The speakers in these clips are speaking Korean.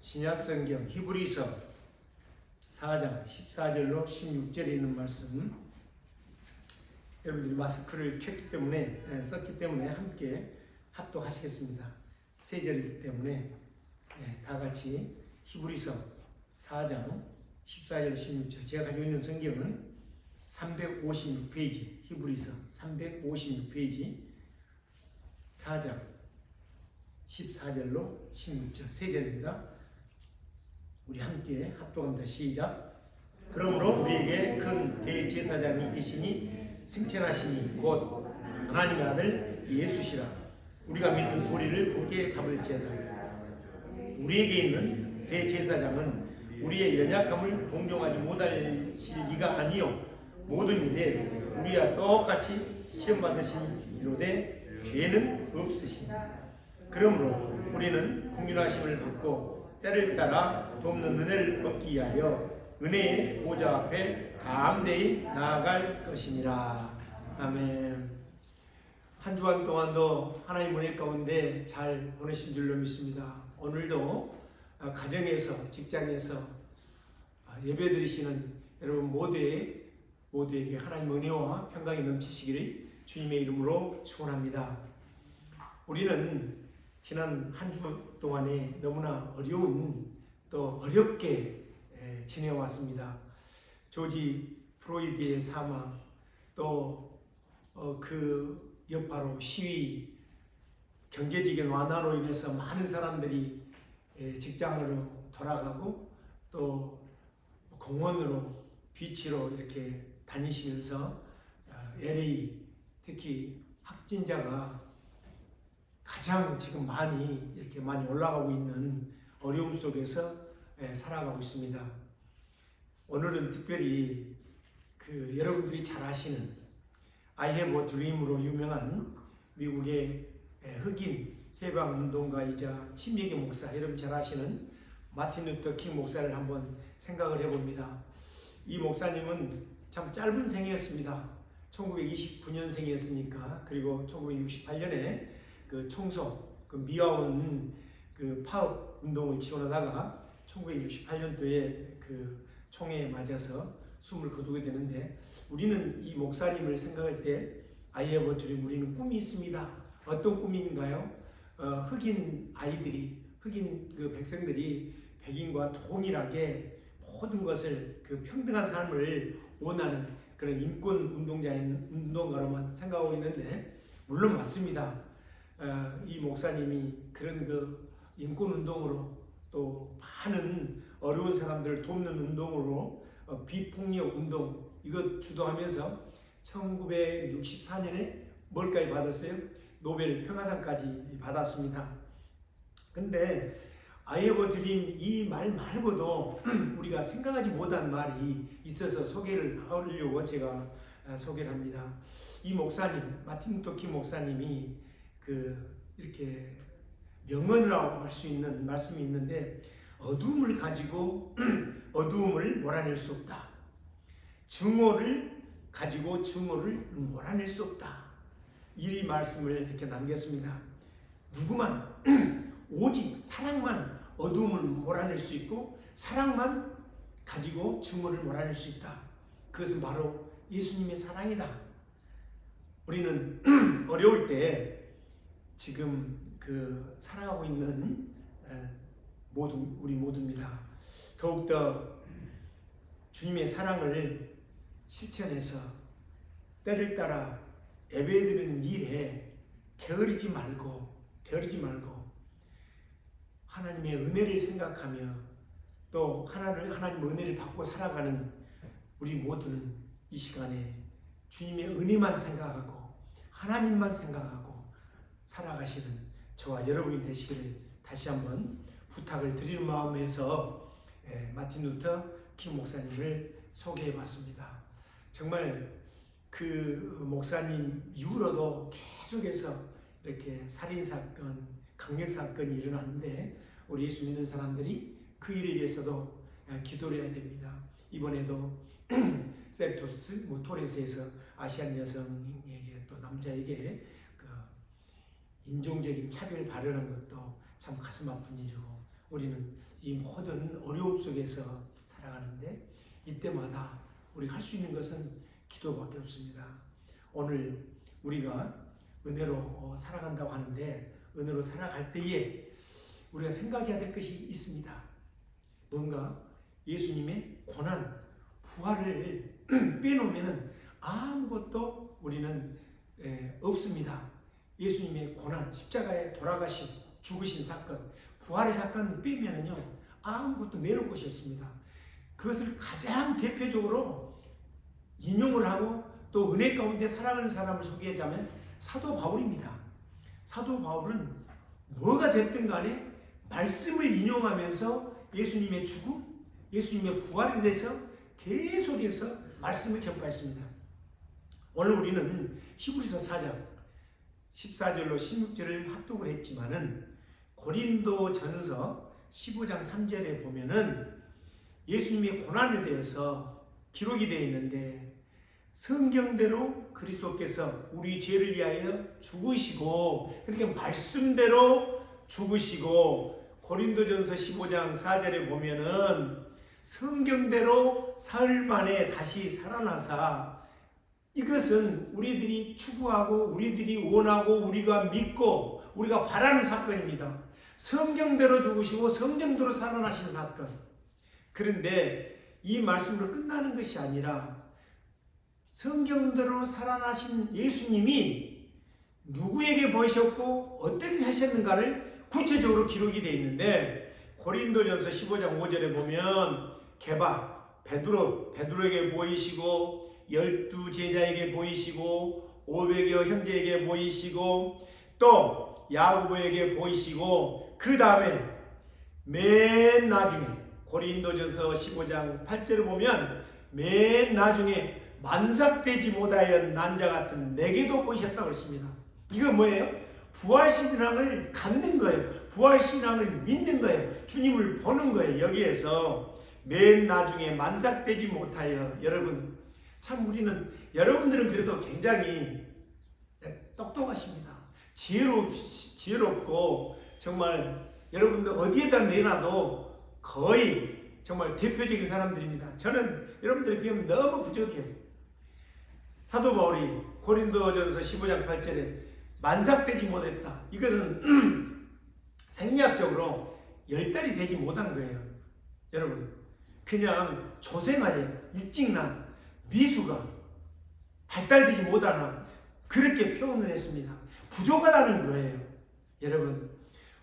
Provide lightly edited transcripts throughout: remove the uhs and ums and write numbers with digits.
신약성경 히브리서 4장 14절로 16절에 있는 말씀, 여러분들이 마스크를 썼기 때문에 함께 합독하시겠습니다. 세 절이기 때문에 다 같이 히브리서 4장 14절 16절, 제가 가지고 있는 성경은 356페이지, 히브리서 356페이지 4장 14절로 16절 세 절입니다. 우리 함께 합독합니다. 시작. 그러므로 우리에게 큰 대제사장이 계시니 승천하시니 곧 하나님의 아들 예수시라. 우리가 믿는 도리를 굳게 잡을지어다. 우리에게 있는 대제사장은 우리의 연약함을 동정하지 못할 시기가 아니요 모든 일에 우리와 똑같이 시험 받으신 이로되 죄는 없으시니. 그러므로 우리는 긍휼하심을 받고 때를 따라 돕는 은혜를 얻기 위하여 은혜의 보좌 앞에 담대히 나아갈 것이니라. 아멘. 한 주간 동안도 하나님 은혜 가운데 잘 보내신 줄로 믿습니다. 오늘도 가정에서, 직장에서 예배드리시는 여러분 모두에게 하나님 은혜와 평강이 넘치시기를 주님의 이름으로 축원합니다. 우리는 지난 한 주 동안에 너무나 어려운 또 어렵게 지내왔습니다. 조지 프로이드의 사망, 또 그 여파로 시위, 경제적인 완화로 인해서 많은 사람들이 직장으로 돌아가고 또 공원으로 비치로 이렇게 다니시면서 LA 특히 확진자가 가장 지금 많이 올라가고 있는 어려움 속에서 살아가고 있습니다. 오늘은 특별히 여러분들이 잘 아시는 I have a dream으로 유명한 미국의 흑인 해방운동가이자 친미계 목사, 여러분 잘 아시는 마틴 루터 킹 목사를 한번 생각을 해봅니다. 이 목사님은 참 짧은 생이었습니다. 1929년생이었으니까. 그리고 1968년에 미아원 파업 운동을 지원하다가 1968년도에 총에 맞아서 숨을 거두게 되는데, 우리는 이 목사님을 생각할 때 I have a dream, 우리는 꿈이 있습니다. 어떤 꿈인가요? 흑인 아이들이, 흑인 백성들이 백인과 동일하게 모든 것을 평등한 삶을 원하는 그런 인권 운동가로만 생각하고 있는데, 물론 맞습니다. 이 목사님이 그런 인권 운동으로 또 많은 어려운 사람들을 돕는 운동으로 비폭력 운동 이것 주도하면서 1964년에 뭘까지 받았어요? 노벨 평화상까지 받았습니다. 근데 I have a dream 이 말 말고도 우리가 생각하지 못한 말이 있어서 소개를 하려고 제가 소개를 합니다. 이 목사님, 마틴 루터 킹 목사님이 이렇게 명언이라고 할 수 있는 말씀이 있는데, 어두움을 가지고 어두움을 몰아낼 수 없다. 증오를 가지고 증오를 몰아낼 수 없다. 이 말씀을 이렇게 남겼습니다. 누구만 오직 사랑만 어두움을 몰아낼 수 있고, 사랑만 가지고 증오를 몰아낼 수 있다. 그것은 바로 예수님의 사랑이다. 우리는 어려울 때 지금 살아가고 있는 우리 모두입니다. 더욱더 주님의 사랑을 실천해서 때를 따라 예배드리는 일에 게으르지 말고 하나님의 은혜를 생각하며 또 하나님의 은혜를 받고 살아가는 우리 모두는 이 시간에 주님의 은혜만 생각하고 하나님만 생각하고 살아가시는 저와 여러분이 되시기를 다시 한번 부탁을 드리는 마음에서 마틴 루터 킹 목사님을 소개해 봤습니다. 정말 목사님 이후로도 계속해서 이렇게 살인사건, 강력사건이 일어나는데, 우리 예수 믿는 사람들이 그 일을 위해서도 기도를 해야 됩니다. 이번에도 세르토스 토렌스에서 아시안 여성에게 또 남자에게 인종적인 차별을 발현한 것도 참 가슴 아픈 일이고, 우리는 이 모든 어려움 속에서 살아가는데 이때마다 우리가 할 수 있는 것은 기도밖에 없습니다. 오늘 우리가 은혜로 살아간다고 하는데 은혜로 살아갈 때에 우리가 생각해야 될 것이 있습니다. 뭔가 예수님의 고난, 부활을 빼놓으면 아무것도 우리는 없습니다. 예수님의 고난, 십자가에 돌아가신, 죽으신 사건, 부활의 사건 빼면은요 아무것도 내놓을 것이 없습니다. 그것을 가장 대표적으로 인용을 하고 또 은혜 가운데 살아가는 사람을 소개하자면 사도 바울입니다. 사도 바울은 뭐가 됐든 간에 말씀을 인용하면서 예수님의 죽음, 예수님의 부활에 대해서 계속해서 말씀을 전파했습니다. 오늘 우리는 히브리서 4장 14절로 16절을 합독을 했지만은 고린도전서 15장 3절에 보면은 예수님의 고난에 대해서 기록이 되어 있는데 성경대로 그리스도께서 우리 죄를 위하여 죽으시고 그렇게 말씀대로 죽으시고 고린도전서 15장 4절에 보면은 성경대로 사흘 만에 다시 살아나사 이것은 우리들이 추구하고 우리들이 원하고 우리가 믿고 우리가 바라는 사건입니다. 성경대로 죽으시고 성경대로 살아나신 사건. 그런데 이 말씀으로 끝나는 것이 아니라 성경대로 살아나신 예수님이 누구에게 보이셨고 어떻게 하셨는가를 구체적으로 기록이 되어 있는데 고린도전서 15장 5절에 보면 베드로에게 보이시고 12 제자에게 보이시고 500여 형제에게 보이시고 또 야고보에게 보이시고 그 다음에 맨 나중에 고린도전서 15장 8절을 보면 맨 나중에 만삭되지 못하여 난자 같은 내게도 보이셨다고 했습니다. 이거 뭐예요? 부활신앙을 갖는 거예요. 부활신앙을 믿는 거예요. 주님을 보는 거예요. 여기에서 맨 나중에 만삭되지 못하여 여러분 참 우리는 여러분들은 그래도 굉장히 똑똑하십니다. 지혜롭고 정말 여러분들 어디에다 내놔도 거의 정말 대표적인 사람들입니다. 저는 여러분들에 비하면 너무 부족해요. 사도 바울이 고린도전서 15장 8절에 만삭되지 못했다. 이것은 생리학적으로 10달이 되지 못한 거예요. 여러분 그냥 조생아예요. 일찍 난 미수가 발달되지 못하나 그렇게 표현을 했습니다. 부족하다는 거예요. 여러분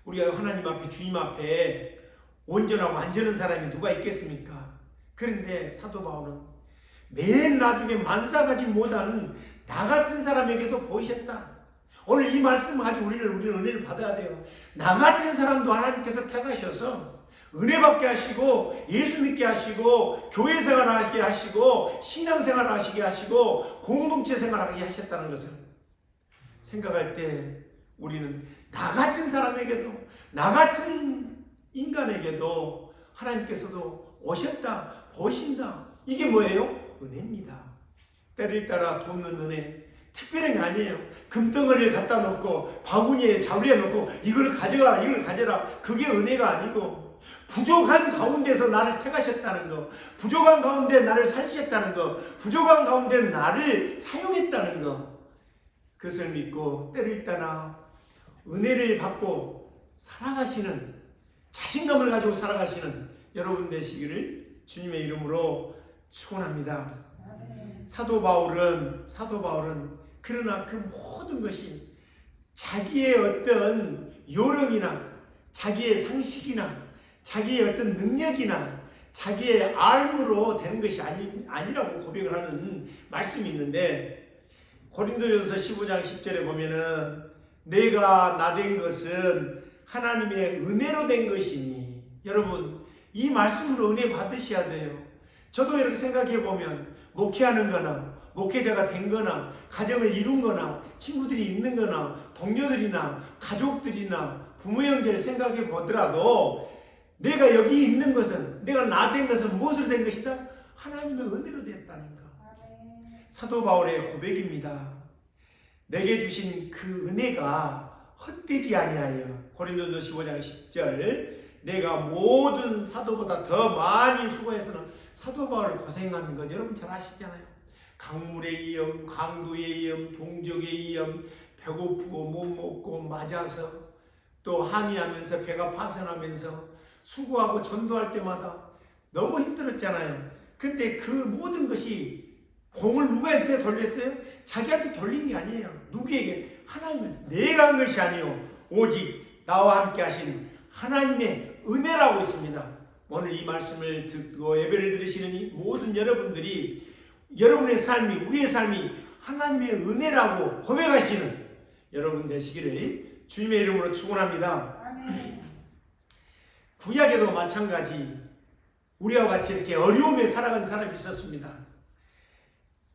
우리가 하나님 앞에 주님 앞에 온전하고 완전한 사람이 누가 있겠습니까? 그런데 사도 바울은 맨 나중에 만삭하지 못한 나 같은 사람에게도 보이셨다. 오늘 이 말씀 가지고 우리는 은혜를 받아야 돼요. 나 같은 사람도 하나님께서 택하셔서 은혜 받게 하시고 예수 믿게 하시고 교회 생활하게 하시고 신앙생활 하시게 하시고 공동체 생활하게 하셨다는 것을 생각할 때 우리는 나 같은 사람에게도 나 같은 인간에게도 하나님께서도 오셨다 보신다. 이게 뭐예요? 은혜입니다. 때를 따라 돕는 은혜. 특별한 게 아니에요. 금덩어리를 갖다 놓고 바구니에 자루에 놓고 이걸 가져가 이걸 가져라. 그게 은혜가 아니고 부족한 가운데서 나를 택하셨다는 거, 부족한 가운데 나를 살리셨다는 거, 부족한 가운데 나를 사용했다는 거, 그것을 믿고 때를 따라 은혜를 받고 살아가시는 자신감을 가지고 살아가시는 여러분 되시기를 주님의 이름으로 축원합니다. 사도 바울은 그러나 그 모든 것이 자기의 어떤 요령이나 자기의 상식이나 자기의 어떤 능력이나 자기의 알므로 되는 것이 아니라고 고백을 하는 말씀이 있는데 고린도전서 15장 10절에 보면은 내가 나 된 것은 하나님의 은혜로 된 것이니. 여러분 이 말씀으로 은혜 받으셔야 돼요. 저도 이렇게 생각해 보면 목회하는 거나 목회자가 된 거나 가정을 이룬 거나 친구들이 있는 거나 동료들이나 가족들이나 부모 형제를 생각해 보더라도 내가 여기 있는 것은 내가 나 된 것은 무엇으로 된 것이다? 하나님의 은혜로 됐다는 거. 사도 바울의 고백입니다. 내게 주신 그 은혜가 헛되지 아니하여 고린도전서 15장 10절 내가 모든 사도보다 더 많이 수고해서는 사도 바울을 고생하는 건 여러분 잘 아시잖아요. 강물의 위험, 강도의 위험, 동족의 위험, 배고프고 못 먹고 맞아서 또 항의하면서 배가 파선하면서 수고하고 전도할 때마다 너무 힘들었잖아요. 근데 그 모든 것이 공을 누구한테 돌렸어요? 자기한테 돌린 게 아니에요. 누구에게? 하나님은 내가 한 것이 아니요 오직 나와 함께 하신 하나님의 은혜라고 있습니다. 오늘 이 말씀을 듣고 예배를 드리시는 모든 여러분들이 여러분의 삶이, 우리의 삶이 하나님의 은혜라고 고백하시는 여러분 되시기를 주님의 이름으로 축원합니다. 아멘. 구약에도 마찬가지 우리와 같이 이렇게 어려움에 살아간 사람이 있었습니다.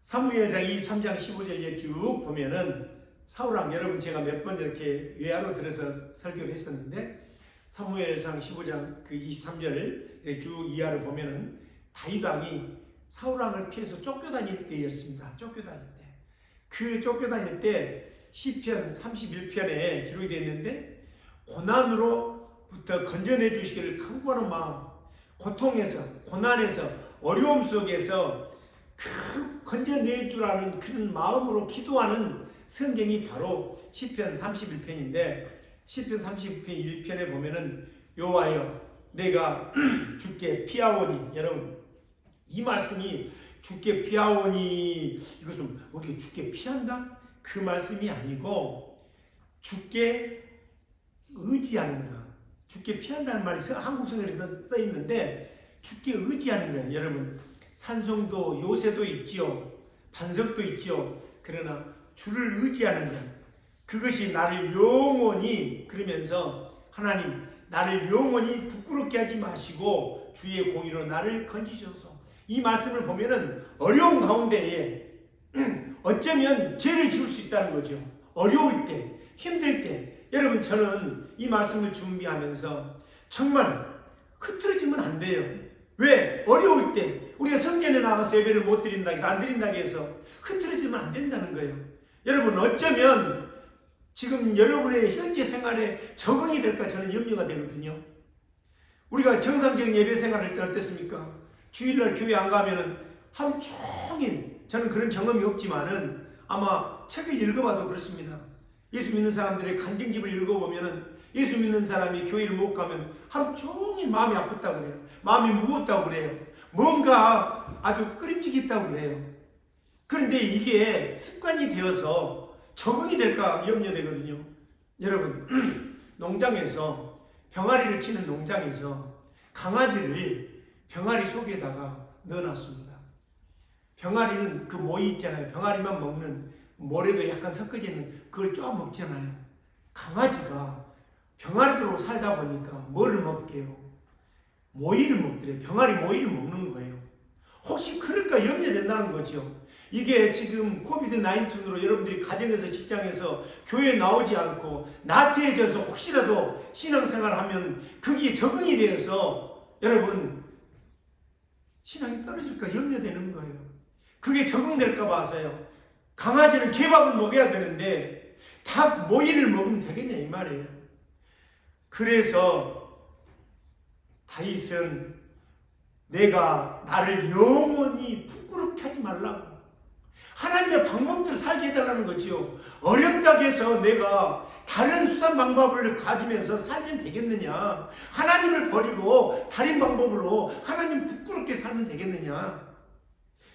사무엘상 23장 15절에 쭉 보면은 사울왕, 여러분 제가 몇 번 이렇게 외화로 들어서 설교를 했었는데 사무엘상 15장 그 23절을 쭉 이하를 보면은 다윗 왕이 사울 왕을 피해서 쫓겨다닐 때였습니다. 쫓겨다닐 때. 그 쫓겨다닐 때 시편 31편에 기록이 되어 있는데 고난으로부터 건져내 주시기를 간구하는 마음, 고통에서, 고난에서, 어려움 속에서 건져내 주라는 그런 마음으로 기도하는 성경이 바로 시편 31편인데 시편 31편 1편에 보면은 여호와여 내가 주께 피하오니, 여러분 이 말씀이 주께 피하오니 이것은 우리가 주께 피한다? 그 말씀이 아니고 주께 의지하는가, 주께 피한다는 말이 한국 성경에서 써 있는데 주께 의지하는 거예요. 여러분 산성도 요새도 있지요, 반석도 있지요. 그러나 주를 의지하는 것, 그것이 나를 영원히, 그러면서 하나님 나를 영원히 부끄럽게 하지 마시고 주의 공의로 나를 건지셔서, 이 말씀을 보면은 어려운 가운데에 어쩌면 죄를 지을 수 있다는 거죠. 어려울 때, 힘들 때. 여러분 저는 이 말씀을 준비하면서 정말 흐트러지면 안 돼요. 왜? 어려울 때 우리가 성전에 나가서 예배를 못 드린다고 해서, 안 드린다고 해서 흐트러지면 안 된다는 거예요. 여러분 어쩌면 지금 여러분의 현재 생활에 적응이 될까 저는 염려가 되거든요. 우리가 정상적인 예배 생활할 때 어땠습니까? 주일날 교회 안 가면은 하루 종일, 저는 그런 경험이 없지만은 아마 책을 읽어봐도 그렇습니다. 예수 믿는 사람들의 간증집을 읽어보면은 예수 믿는 사람이 교회를 못 가면 하루 종일 마음이 아팠다고 그래요. 마음이 무겁다고 그래요. 뭔가 아주 끄림직했다고 그래요. 그런데 이게 습관이 되어서 적응이 될까 염려되거든요. 여러분 농장에서, 병아리를 키우는 농장에서 강아지를 병아리 속에다가 넣어놨습니다. 병아리는 그 모이 있잖아요. 병아리만 먹는, 모래도 약간 섞어져 있는 그걸 쪼아 먹잖아요. 강아지가 병아리로 살다 보니까 뭐를 먹게요? 모이를 먹더래요. 병아리 모이를 먹는 거예요. 혹시 그럴까 염려된다는 거죠. 이게 지금 코비드 19으로 여러분들이 가정에서, 직장에서, 교회에 나오지 않고 나태해져서 혹시라도 신앙생활을 하면 거기에 적응이 되어서 여러분 신앙이 떨어질까 염려되는 거예요. 그게 적응될까 봐서요. 강아지는 개밥을 먹여야 되는데 닭 모이를 먹으면 되겠냐 이 말이에요. 그래서 다윗은 내가 나를 영원히 부끄럽게 하지 말라고, 하나님의 방법대로 살게 해달라는 거지요. 어렵다고 해서 내가 다른 수단 방법을 가지면서 살면 되겠느냐? 하나님을 버리고 다른 방법으로 하나님 부끄럽게 살면 되겠느냐?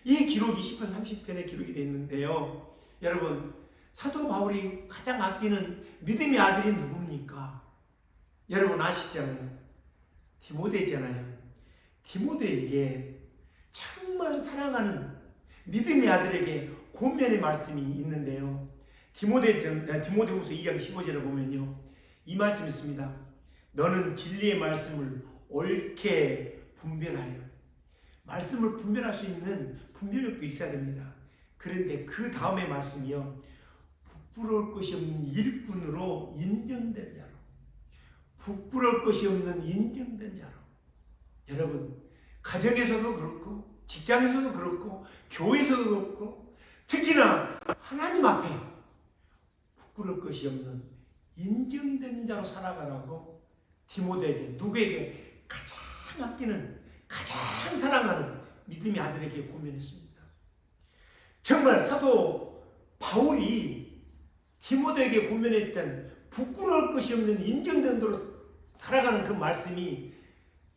이 기록이 시편 30편에 기록이 되어 있는데요. 여러분 사도 바울이 가장 아끼는 믿음의 아들이 누굽니까? 여러분 아시잖아요. 디모데잖아요. 디모데에게 정말 사랑하는 믿음의 아들에게 권면의 말씀이 있는데요. 디모데후서 2장 15절에 보면요, 이 말씀이 있습니다. 너는 진리의 말씀을 옳게 분별하여, 말씀을 분별할 수 있는 분별력도 있어야 됩니다. 그런데 그 다음의 말씀이요, 부끄러울 것이 없는 일꾼으로 인정된 자로, 부끄러울 것이 없는 인정된 자로. 여러분 가정에서도 그렇고 직장에서도 그렇고 교회에서도 그렇고 특히나 하나님 앞에 부끄러울 것이 없는 인정된 자로 살아가라고 디모데에게, 누구에게? 가장 아끼는, 가장 사랑하는 믿음의 아들에게 권면했습니다. 정말 사도 바울이 디모데에게 권면했던 부끄러울 것이 없는 인정된 대로 살아가는 그 말씀이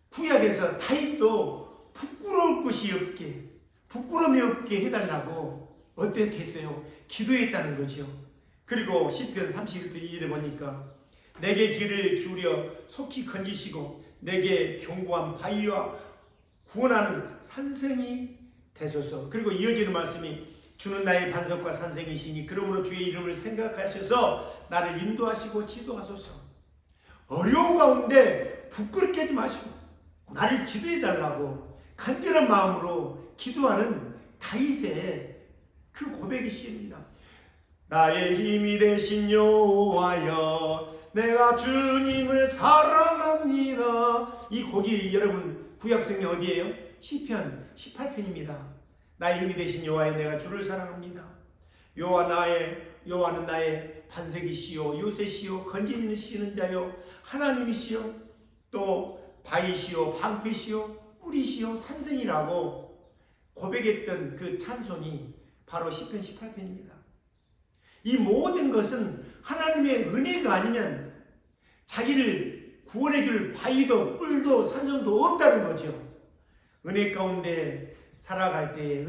구약에서 다윗도 부끄러울 것이 없게, 부끄러움이 없게 해달라고 어떻게 했어요? 기도했다는 거죠. 그리고 시편 31편 2절에 보니까 내게 귀를 기울여 속히 건지시고 내게 견고한 바위와 구원하는 산성이 되소서. 그리고 이어지는 말씀이 주는 나의 반석과 산성이시니 그러므로 주의 이름을 생각하셔서 나를 인도하시고 지도하소서. 어려운 가운데 부끄럽게 하지 마시고 나를 지도해달라고 간절한 마음으로 기도하는 다윗의 그 고백이 시입니다. 나의 힘이 되신 여호와여 내가 주님을 사랑합니다. 이 곡이 여러분 구약성경 어디예요? 시편 18편입니다. 나의 힘이 되신 여호와여 내가 주를 사랑합니다. 여호와는 나의 반석이시요 요새시요 건지시는 자요 하나님이시요 또 바위시요 방패시요 뿔이시요 산성이라고 고백했던 그 찬송이 바로 시편 18편입니다. 이 모든 것은 하나님의 은혜가 아니면 자기를 구원해줄 바위도 뿔도 산성도 없다는 거죠. 은혜 가운데 살아갈 때에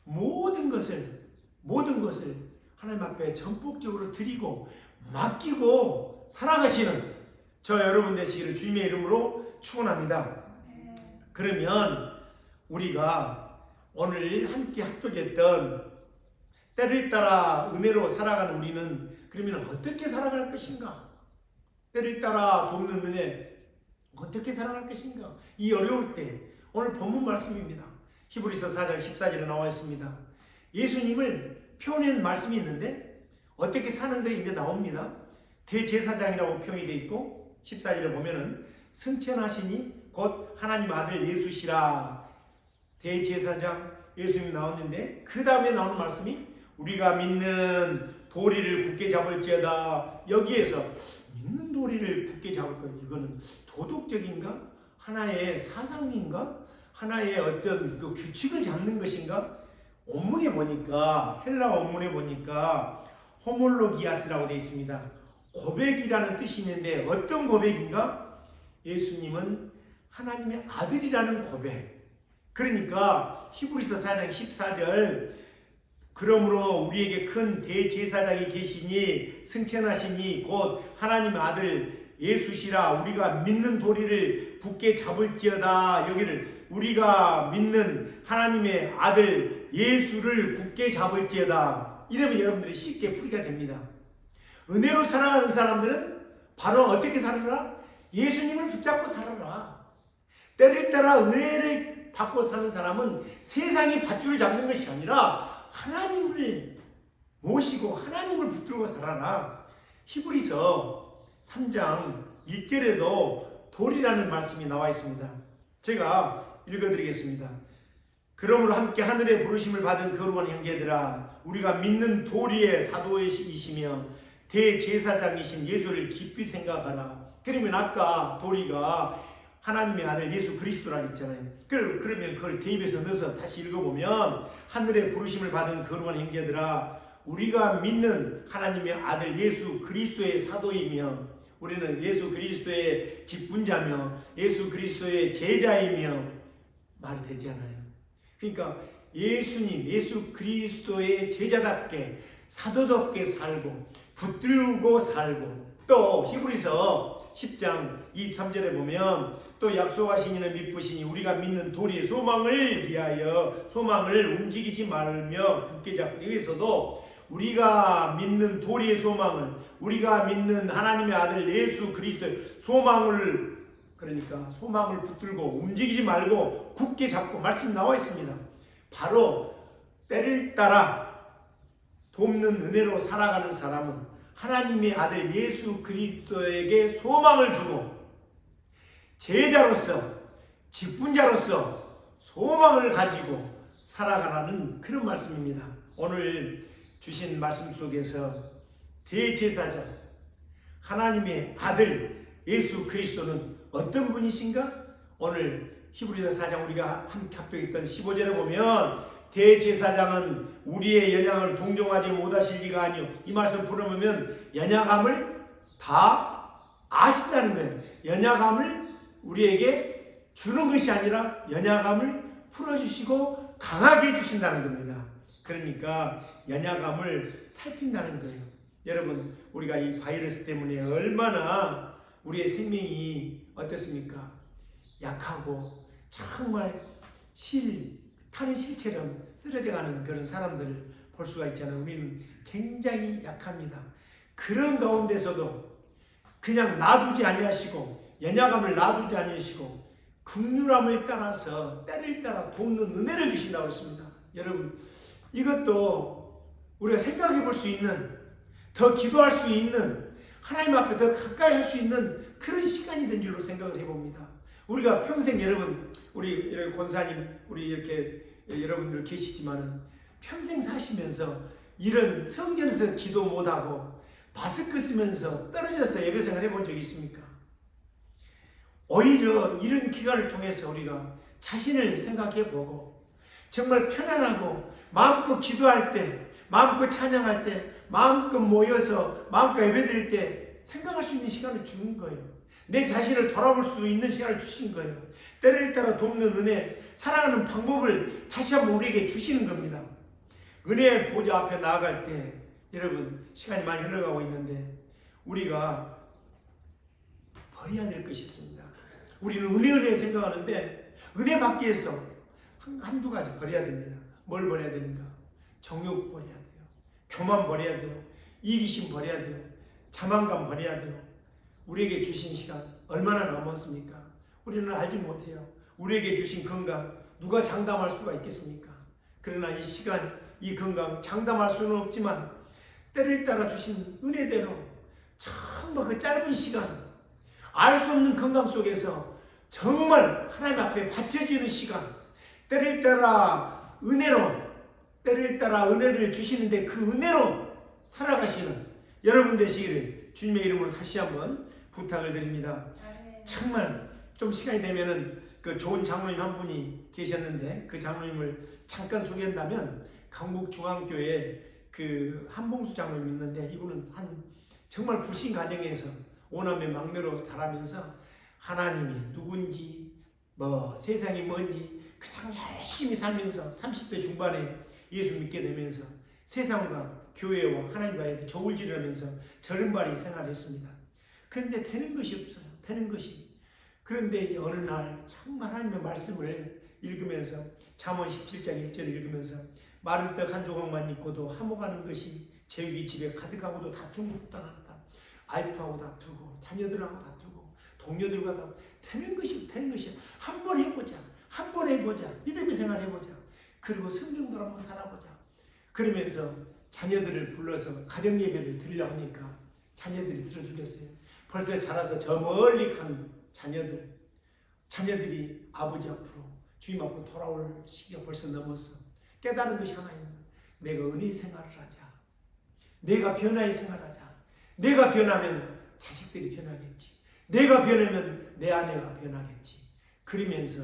모든 것을 하나님 앞에 전폭적으로 드리고 맡기고 살아가시는 저 여러분 되시기를 주님의 이름으로 축원합니다. 그러면 우리가 오늘 함께 합독했던 때를 따라 은혜로 살아가는 우리는 그러면 어떻게 살아갈 것인가? 때를 따라 돕는 은혜 어떻게 살아갈 것인가? 이 어려울 때 오늘 본문 말씀입니다. 히브리서 4장 14절에 나와 있습니다. 예수님을 표현한 말씀이 있는데 어떻게 사는 게 이제 나옵니다. 대제사장이라고 표현이 되어 있고 14절에 보면은 승천하시니 곧 하나님 아들 예수시라. 대제사장 예수님이 나왔는데 그 다음에 나오는 말씀이 우리가 믿는 도리를 굳게 잡을지어다. 여기에서 믿는 도리를 굳게 잡을 거예요. 이거는 도덕적인가? 하나의 사상인가? 하나의 어떤 그 규칙을 잡는 것인가? 원문에 보니까 헬라 원문에 보니까 호몰로기아스라고 되어 있습니다. 고백이라는 뜻이 있는데 어떤 고백인가? 예수님은 하나님의 아들이라는 고백. 그러니까 히브리서 4장 14절 그러므로 우리에게 큰 대제사장이 계시니 승천하시니 곧 하나님의 아들 예수시라. 우리가 믿는 도리를 굳게 잡을지어다. 여기를 우리가 믿는 하나님의 아들 예수를 굳게 잡을지어다. 이러면 여러분들이 쉽게 풀이가 됩니다. 은혜로 살아가는 사람들은 바로 어떻게 살아라? 예수님을 붙잡고 살아라. 때를 따라 은혜를 받고 사는 사람은 세상이 밧줄을 잡는 것이 아니라 하나님을 모시고 하나님을 붙들고 살아라. 히브리서 3장 1절에도 돌이라는 말씀이 나와 있습니다. 제가 읽어드리겠습니다. 그러므로 함께 하늘의 부르심을 받은 거룩한 형제들아 우리가 믿는 도리의 사도이시며 대제사장이신 예수를 깊이 생각하라. 그러면 아까 도리가 하나님의 아들 예수 그리스도라 했잖아요. 그러면 그걸 대입해서 넣어서 다시 읽어보면 하늘의 부르심을 받은 거룩한 형제들아 우리가 믿는 하나님의 아들 예수 그리스도의 사도이며 우리는 예수 그리스도의 직분자며 예수 그리스도의 제자이며 말이 되잖아요. 그러니까 예수님 예수 그리스도의 제자답게 사도답게 살고 붙들고 살고 또 히브리서 10장 23절에 보면 또 약속하신 이는 미쁘시니 우리가 믿는 도리의 소망을 위하여 소망을 움직이지 말며 굳게 잡고 여기서도 우리가 믿는 도리의 소망을 우리가 믿는 하나님의 아들 예수 그리스도의 소망을 그러니까 소망을 붙들고 움직이지 말고 굳게 잡고 말씀 나와 있습니다. 바로 때를 따라 돕는 은혜로 살아가는 사람은 하나님의 아들 예수 그리스도에게 소망을 두고 제자로서 직분자로서 소망을 가지고 살아가라는 그런 말씀입니다. 오늘 주신 말씀 속에서 대제사장 하나님의 아들 예수 그리스도는 어떤 분이신가? 오늘 히브리서 4장 우리가 함께 합독했던 15절에 보면 대제사장은 우리의 연약을 동정하지 못하실 리가 아니요. 이 말씀 풀어보면 연약함을 다 아신다는 거예요. 연약함을 우리에게 주는 것이 아니라 연약함을 풀어주시고 강하게 해주신다는 겁니다. 그러니까 연약함을 살핀다는 거예요. 여러분, 우리가 이 바이러스 때문에 얼마나 우리의 생명이 어떻습니까? 약하고 정말 타는 실처럼 쓰러져가는 그런 사람들을 볼 수가 있잖아요. 우리는 굉장히 약합니다. 그런 가운데서도 그냥 놔두지 아니하시고 연약함을 놔두지 아니하시고 긍휼함을 따라서 때를 따라 돕는 은혜를 주신다고 했습니다. 여러분, 이것도 우리가 생각해 볼 수 있는, 더 기도할 수 있는, 하나님 앞에 더 가까이 할 수 있는 그런 시간이 된 줄로 생각을 해봅니다. 우리가 평생 여러분, 우리 권사님, 우리 이렇게 여러분들 계시지만은 평생 사시면서 이런 성전에서 기도 못하고 마스크 쓰면서 떨어져서 예배생활 해본 적이 있습니까? 오히려 이런 기간을 통해서 우리가 자신을 생각해보고 정말 편안하고 마음껏 기도할 때, 마음껏 찬양할 때, 마음껏 모여서 마음껏 예배드릴 때 생각할 수 있는 시간을 주는 거예요. 내 자신을 돌아볼 수 있는 시간을 주신 거예요. 때를 따라 돕는 은혜, 살아가는 방법을 다시 한번 우리에게 주시는 겁니다. 은혜의 보좌 앞에 나아갈 때 여러분 시간이 많이 흘러가고 있는데 우리가 버려야 될 것이 있습니다. 우리는 은혜 생각하는데 은혜 받기 위해서 한두 가지 버려야 됩니다. 뭘 버려야 되는가? 정욕 버려야 돼요. 교만 버려야 돼요. 이기심 버려야 돼요. 자만감 버려야 돼요. 우리에게 주신 시간 얼마나 남았습니까? 우리는 알지 못해요. 우리에게 주신 건강 누가 장담할 수가 있겠습니까? 그러나 이 시간, 이 건강 장담할 수는 없지만 때를 따라 주신 은혜대로 정말 그 짧은 시간, 알 수 없는 건강 속에서 정말 하나님 앞에 바쳐지는 시간, 때를 따라 은혜를 주시는데 그 은혜로 살아가시는 여러분 되시기를 주님의 이름으로 다시 한번 부탁을 드립니다. 정말 좀 시간이 되면은 그 좋은 장로님 한 분이 계셨는데 그 장로님을 잠깐 소개한다면 강북중앙교회 그 한봉수 장로님 있는데 이분은 정말 불신 가정에서 오남매 막내로 자라면서 하나님이 누군지 세상이 뭔지 그냥 열심히 살면서 30대 중반에 예수 믿게 되면서 세상과 교회와 하나님과의 저울질을 하면서 절은발이 생활했습니다. 그런데 되는 것이 없어요. 되는 것이. 그런데 이제 어느 날 정말 하나님의 말씀을 읽으면서 잠언 17장 1절을 읽으면서 마른 떡 한 조각만 있고도 하모가는 것이 제육이 집에 가득하고도 다툼으로 떠났다. 아이프하고 다투고 자녀들하고 다투고 동료들과 다투고 되는 것이 한 번 해보자. 한 번 해보자. 믿음의 생활 해보자. 그리고 성경도 한번 살아보자. 그러면서 자녀들을 불러서 가정예배를 드리려고 하니까 자녀들이 들어주겠어요. 벌써 자라서 저 멀리 간 자녀들이 아버지 앞으로 주님 앞으로 돌아올 시기가 벌써 넘었어. 깨달은 것이 하나입니다. 내가 은혜의 생활을 하자. 내가 변화의 생활하자. 내가 변하면 자식들이 변하겠지. 내가 변하면 내 아내가 변하겠지. 그러면서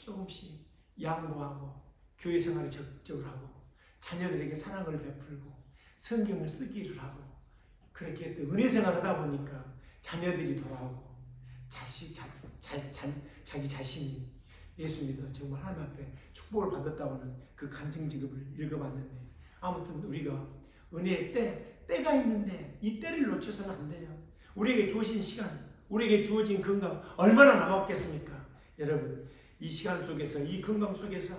조금씩 양보하고 교회 생활을 적극적으로 하고 자녀들에게 사랑을 베풀고 성경을 쓰기를 하고 그렇게 했던 은혜 생활을 하다 보니까 자녀들이 돌아오고 자기 자신이 예수 믿어 정말 하나님 앞에 축복을 받았다고는 그 간증직업을 읽어봤는데 아무튼 우리가 은혜의 때가 있는데 이 때를 놓쳐서는 안 돼요. 우리에게 주어진 시간, 우리에게 주어진 건강 얼마나 남았겠습니까? 여러분 이 시간 속에서 이 건강 속에서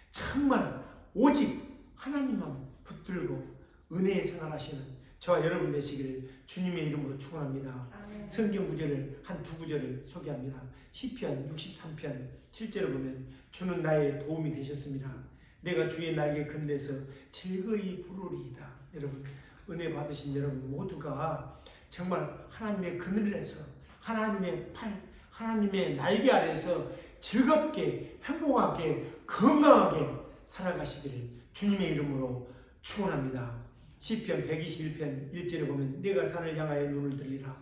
정말 오직 하나님만 붙들고 은혜의 생활하시는 저와 여러분 되시기를 주님의 이름으로 축원합니다. 성경 구절을 두 구절을 소개합니다. 시편 63편 7절을 보면 주는 나의 도움이 되셨습니다. 내가 주의 날개 그늘에서 즐거이 부르리이다. 여러분 은혜 받으신 여러분 모두가 정말 하나님의 그늘에서 하나님의 날개 아래에서 즐겁게 행복하게 건강하게 살아가시기를 주님의 이름으로 축원합니다. 시편 121편 1절에 보면 내가 산을 향하여 눈을 들리라.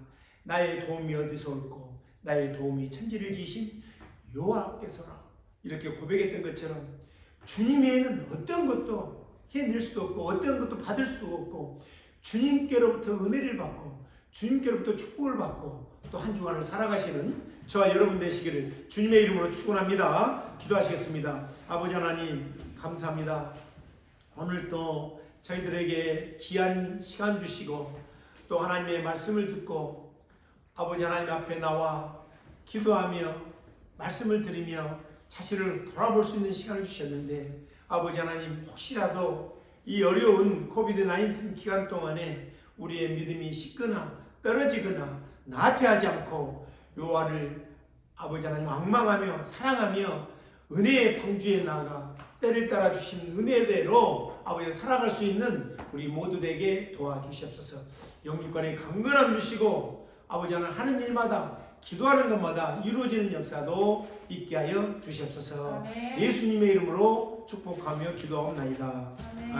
나의 도움이 어디서 올꼬? 나의 도움이 천지를 지으신 여호와께서라. 이렇게 고백했던 것처럼 주님 외에는 어떤 것도 해낼 수도 없고 어떤 것도 받을 수도 없고 주님께로부터 은혜를 받고 주님께로부터 축복을 받고 또 한 주간을 살아가시는 저와 여러분 되시기를 주님의 이름으로 축원합니다. 기도하시겠습니다. 아버지 하나님 감사합니다. 오늘 또 저희들에게 귀한 시간 주시고 또 하나님의 말씀을 듣고 아버지 하나님 앞에 나와 기도하며 말씀을 드리며 자신을 돌아볼 수 있는 시간을 주셨는데 아버지 하나님 혹시라도 이 어려운 코비드-19 기간 동안에 우리의 믿음이 식거나 떨어지거나 나태하지 않고 여호와를 아버지 하나님 앙망하며 사랑하며 은혜의 방주에 나아가 때를 따라 주신 은혜대로 아버지 살아갈 수 있는 우리 모두 되게 도와주시옵소서. 영육간에 강건함 주시고 아버지 하나님 하는 일마다 기도하는 것마다 이루어지는 역사도 있게 하여 주시옵소서. 아멘. 예수님의 이름으로 축복하며 기도하옵나이다. 아멘.